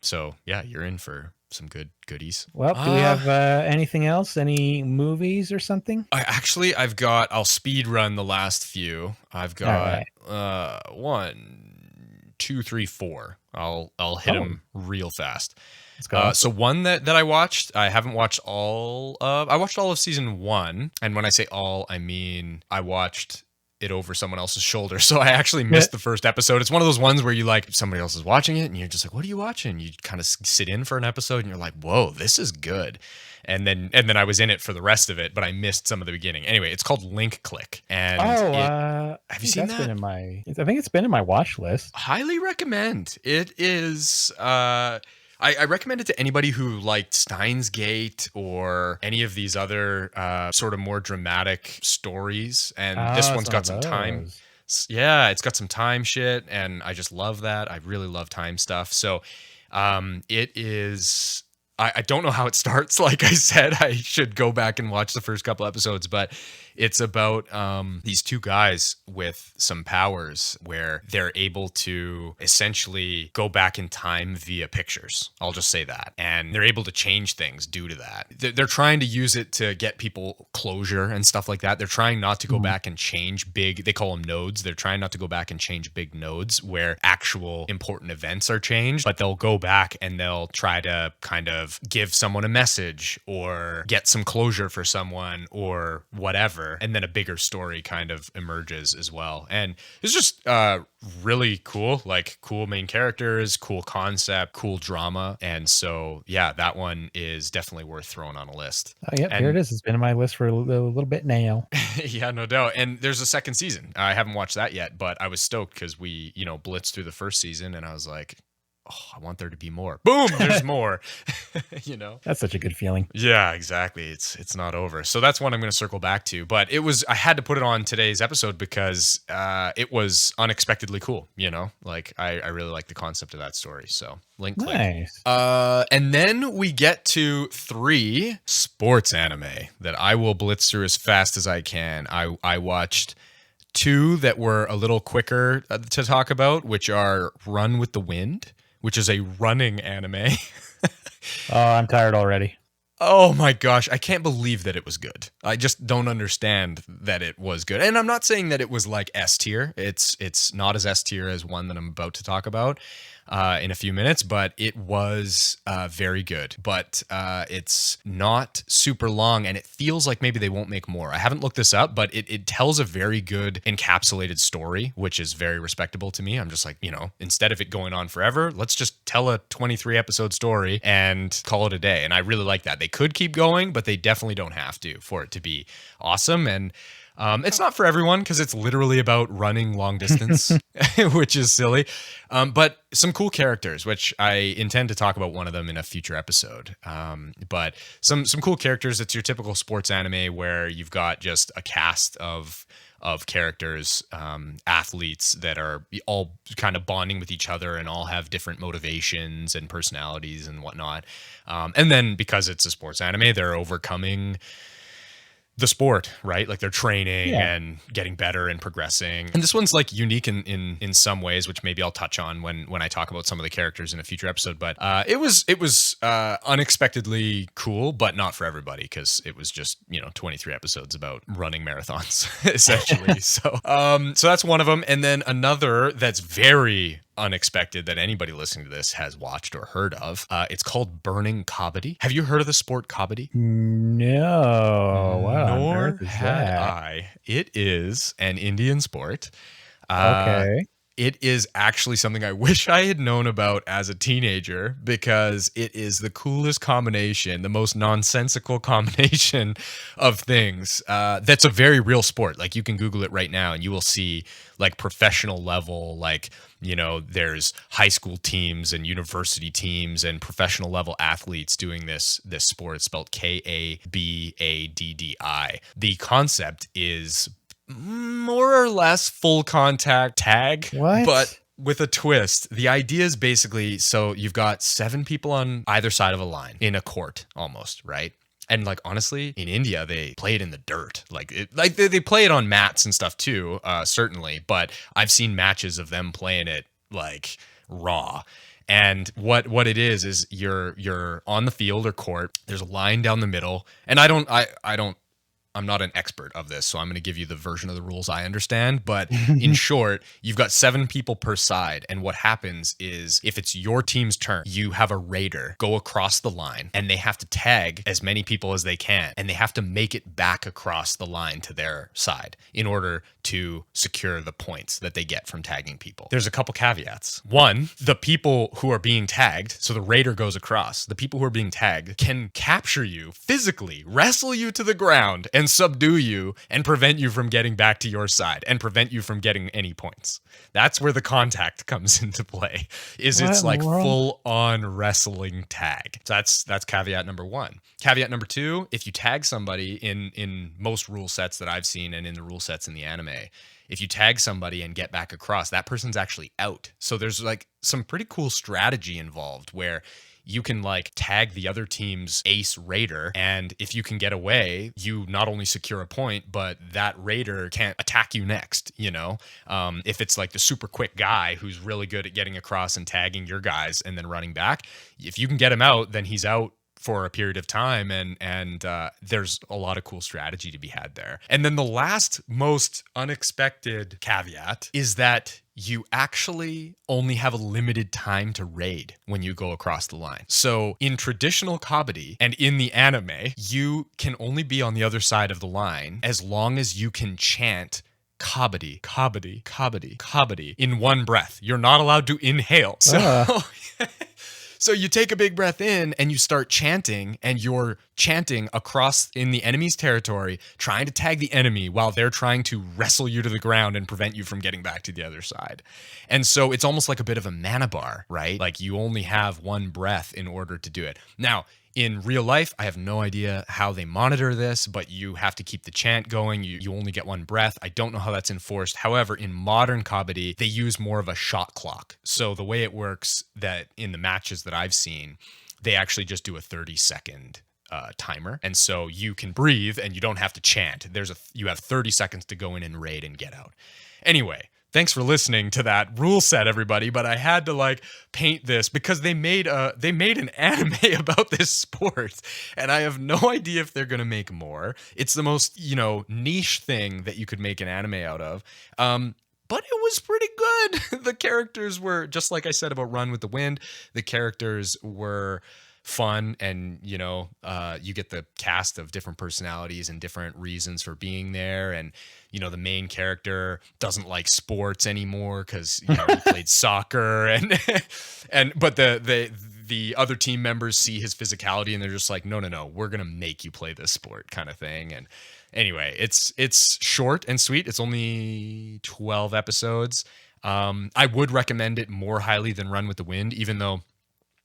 So yeah, you're in for good goodies. Well, do we have anything else? Any movies or something? I'll speed run the last few. I've got right. 1, 2, 3, 4. I'll hit them real fast. Let's go. So one that I watched, I haven't watched all of. I watched all of season 1, and when I say all, I mean I watched it over someone else's shoulder. So I actually missed the first episode. It's one of those ones where you like somebody else is watching it and you're just like, what are you watching? You kind of sit in for an episode and you're like, whoa, this is good. And then I was in it for the rest of it, but I missed some of the beginning. Anyway, it's called Link Click. And have you seen that? I think it's been in my watch list. Highly recommend. It is I recommend it to anybody who liked Steins Gate or any of these other sort of more dramatic stories. And this one's got some time. Yeah, it's got some time shit. And I just love that. I really love time stuff. So it is... I don't know how it starts. Like I said, I should go back and watch the first couple episodes, but it's about these two guys with some powers where they're able to essentially go back in time via pictures. I'll just say that. And they're able to change things due to that. They're trying to use it to get people closure and stuff like that. They're trying not to go back and change they call them nodes. They're trying not to go back and change big nodes where actual important events are changed, but they'll go back and they'll try to kind of give someone a message or get some closure for someone or whatever. And then a bigger story kind of emerges as well. And it's just really cool, like cool main characters, cool concept, cool drama. And so, yeah, that one is definitely worth throwing on a list. Oh, yeah, here it is. It's been in my list for a little bit now. Yeah, no doubt. And there's a second season. I haven't watched that yet, but I was stoked because we, blitzed through the first season and I was like, oh, I want there to be more. Boom, there's more. That's such a good feeling. Yeah, exactly. It's not over. So that's one I'm going to circle back to. But I had to put it on today's episode because it was unexpectedly cool. Like I really like the concept of that story. So Link Click. Nice. And then we get to 3 sports anime that I will blitz through as fast as I can. I watched 2 that were a little quicker to talk about, which are Run with the Wind, which is a running anime. Oh, I'm tired already. Oh my gosh, I can't believe that it was good. I just don't understand that it was good. And I'm not saying that it was like S tier. It's not as S tier as one that I'm about to talk about in a few minutes, but it was very good. But it's not super long, and it feels like maybe they won't make more. I haven't looked this up, but it tells a very good encapsulated story, which is very respectable to me. I'm just like, instead of it going on forever, let's just tell a 23 episode story and call it a day. And I really like that. They could keep going, but they definitely don't have to for it to be awesome. And it's not for everyone because it's literally about running long distance, which is silly. But some cool characters, which I intend to talk about one of them in a future episode. But some cool characters. It's your typical sports anime where you've got just a cast of characters, athletes that are all kind of bonding with each other and all have different motivations and personalities and whatnot. And then because it's a sports anime, they're overcoming the sport, right? Like they're training and getting better and progressing. And this one's like unique in some ways, which maybe I'll touch on when I talk about some of the characters in a future episode. But it was unexpectedly cool, but not for everybody because it was just 23 episodes about running marathons essentially. So that's one of them. And then another that's very unexpected that anybody listening to this has watched or heard of. It's called Burning Kabaddi. Have you heard of the sport kabaddi? No. Wow. Nor had I. It is an Indian sport. Okay. It is actually something I wish I had known about as a teenager because it is the coolest combination, the most nonsensical combination of things. That's a very real sport. Like you can Google it right now and you will see like professional level, like, there's high school teams and university teams and professional level athletes doing this sport. It's spelled Kabaddi. The concept is more or less full contact tag, but with a twist. The idea is basically, so you've got 7 people on either side of a line in a court almost, right? And like, honestly, in India, they play it in the dirt. They play it on mats and stuff too, certainly. But I've seen matches of them playing it like raw. And what it is you're on the field or court. There's a line down the middle, and I'm not an expert of this, so I'm going to give you the version of the rules I understand. But in short, you've got 7 people per side. And what happens is if it's your team's turn, you have a raider go across the line and they have to tag as many people as they can. And they have to make it back across the line to their side in order to secure the points that they get from tagging people. There's a couple caveats. One, the people who are being tagged, so the raider goes across, the people who are being tagged can capture you physically, wrestle you to the ground, and subdue you and prevent you from getting back to your side and prevent you from getting any points. That's where the contact comes into play. It's like full on wrestling tag. So that's caveat number 1. Caveat number 2, if you tag somebody in most rule sets that I've seen and in the rule sets in the anime, if you tag somebody and get back across, that person's actually out. So there's like some pretty cool strategy involved where you can like tag the other team's ace raider, and if you can get away, you not only secure a point, but that raider can't attack you next, you know? If it's like the super quick guy who's really good at getting across and tagging your guys and then running back, if you can get him out, then he's out for a period of time, and there's a lot of cool strategy to be had there. And then the last most unexpected caveat is that you actually only have a limited time to raid when you go across the line. So in traditional kabaddi and in the anime, you can only be on the other side of the line as long as you can chant kabaddi, kabaddi, kabaddi, kabaddi in one breath. You're not allowed to inhale. So So you take a big breath in and you start chanting, and you're chanting across in the enemy's territory, trying to tag the enemy while they're trying to wrestle you to the ground and prevent you from getting back to the other side. And so it's almost like a bit of a mana bar, right? Like you only have one breath in order to do it. Now, in real life, I have no idea how they monitor this, but you have to keep the chant going. You only get one breath. I don't know how that's enforced. However, in modern kabaddi, they use more of a shot clock. So the way it works that in the matches that I've seen, they actually just do a 30-second timer. And so you can breathe and you don't have to chant. You have 30 seconds to go in and raid and get out. Anyway, thanks for listening to that rule set, everybody. But I had to like paint this because they made an anime about this sport, and I have no idea if they're gonna make more. It's the most niche thing that you could make an anime out of. But it was pretty good. The characters were, just like I said about Run with the Wind, the characters were fun, and you get the cast of different personalities and different reasons for being there. And the main character doesn't like sports anymore because he played soccer, but the other team members see his physicality and they're just like, no, we're gonna make you play this sport, kind of thing. And anyway, it's short and sweet. It's only 12 episodes. I would recommend it more highly than Run with the Wind, even though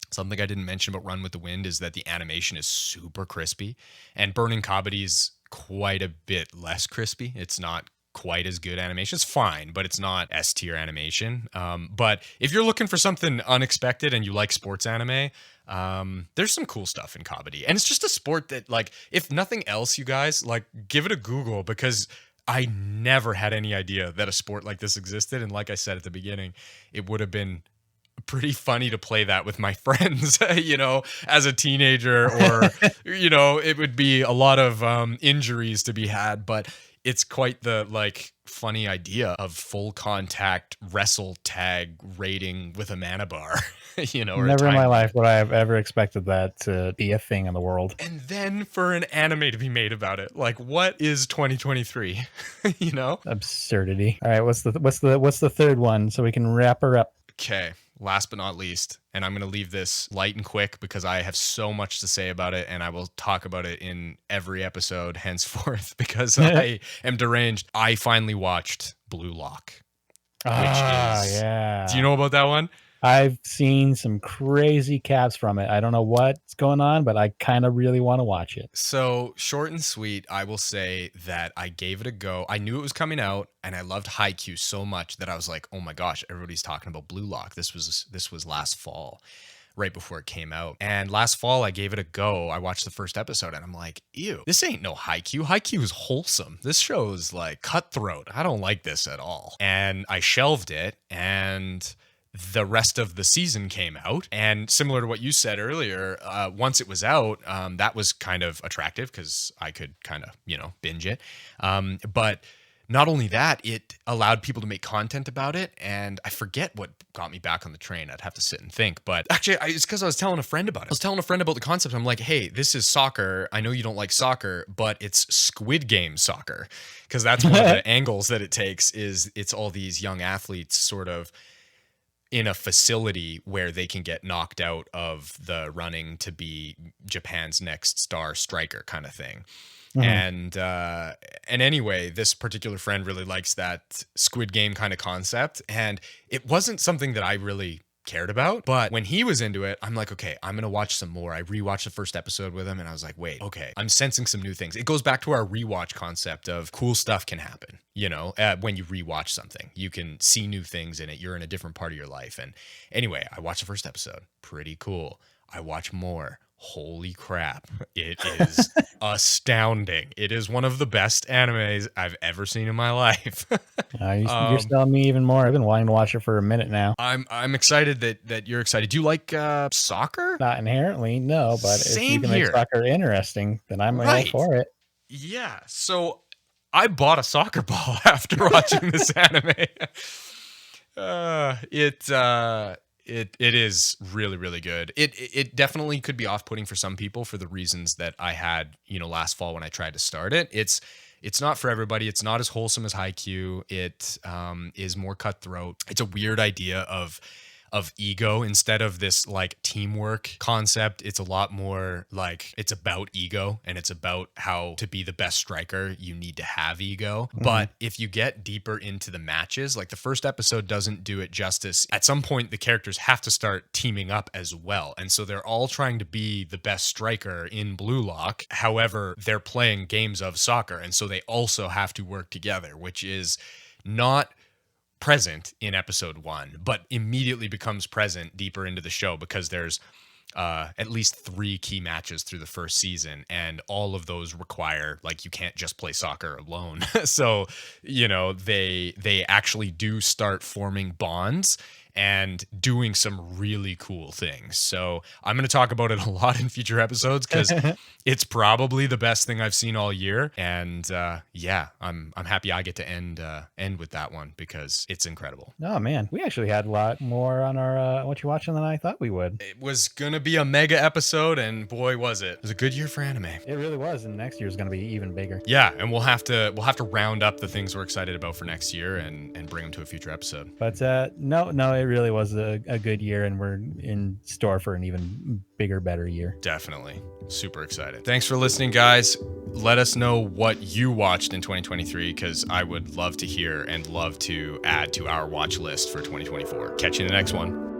something I didn't mention about Run with the Wind is that the animation is super crispy, and Burning Kabaddi is quite a bit less crispy. It's not quite as good animation. It's fine, but it's not S tier animation. But if you're looking for something unexpected and you like sports anime, there's some cool stuff in Kabaddi. And it's just a sport that, like, if nothing else, you guys, like, give it a Google, because I never had any idea that a sport like this existed. And like I said at the beginning, it would have been pretty funny to play that with my friends, as a teenager, or, it would be a lot of injuries to be had, but it's quite the like funny idea of full contact wrestle tag raiding with a mana bar, or never in my life would I have ever expected that to be a thing in the world. And then for an anime to be made about it, like, what is 2023? Absurdity. All right, what's the third one so we can wrap her up? Okay, last but not least, and I'm going to leave this light and quick because I have so much to say about it, and I will talk about it in every episode henceforth because I am deranged. I finally watched Blue Lock. Yeah. Do you know about that one? I've seen some crazy caps from it. I don't know what's going on, but I kind of really want to watch it. So short and sweet, I will say that I gave it a go. I knew it was coming out, and I loved Haikyuu so much that I was like, oh my gosh, everybody's talking about Blue Lock. This was last fall, right before it came out. And last fall, I gave it a go. I watched the first episode, and I'm like, ew, this ain't no Haikyuu. Haikyuu is wholesome. This show is like cutthroat. I don't like this at all. And I shelved it, and the rest of the season came out, and similar to what you said earlier, once it was out, that was kind of attractive because I could kind of, binge it. But not only that, it allowed people to make content about it, and I forget what got me back on the train. I'd have to sit and think, but actually, it's because I was telling a friend about it. I was telling a friend about the concept. I'm like, hey, this is soccer. I know you don't like soccer, but it's Squid Game soccer, because that's one of the angles that it takes. Is it's all these young athletes sort of in a facility where they can get knocked out of the running to be Japan's next star striker kind of thing. And anyway, this particular friend really likes that Squid Game kind of concept, and it wasn't something that I really cared about, but when he was into it, I'm like, okay, I'm gonna watch some more. I rewatched the first episode with him, and I was like, wait, okay, I'm sensing some new things. It goes back to our rewatch concept of cool stuff can happen, when you rewatch something. You can see new things in it. You're in a different part of your life. And anyway, I watched the first episode. Pretty cool. I watch more. Holy crap. It is astounding. It is one of the best animes I've ever seen in my life. You're telling me even more. I've been wanting to watch it for a minute now. I'm excited that you're excited. Do you like soccer? Not inherently, no, but if you can make soccer interesting, then I'm all for it. Yeah. So I bought a soccer ball after watching this anime. It is really, really good. It definitely could be off-putting for some people for the reasons that I had, last fall when I tried to start it. It's not for everybody. It's not as wholesome as Haikyuu. It is more cutthroat. It's a weird idea of ego instead of this like teamwork concept. It's a lot more like it's about ego, and it's about how to be the best striker you need to have ego. But if you get deeper into the matches, like the first episode doesn't do it justice. At some point the characters have to start teaming up as well, and so they're all trying to be the best striker in Blue Lock. However, they're playing games of soccer, and so they also have to work together, which is not present in episode 1, but immediately becomes present deeper into the show, because there's at least 3 key matches through the first season, and all of those require, like, you can't just play soccer alone. So they actually do start forming bonds and doing some really cool things. So I'm going to talk about it a lot in future episodes, because it's probably the best thing I've seen all year. And I'm happy I get to end with that one, because it's incredible. Oh man, we actually had a lot more on our What You Watching than I thought we would. It was going to be a mega episode, and boy was it. It was a good year for anime. It really was, and next year is going to be even bigger. Yeah, and we'll have to round up the things we're excited about for next year and bring them to a future episode. But no, it really was a good year, and we're in store for an even bigger, better year. Definitely. Super excited. Thanks for listening, guys. Let us know what you watched in 2023, because I would love to hear and love to add to our watch list for 2024. Catch you in the next one.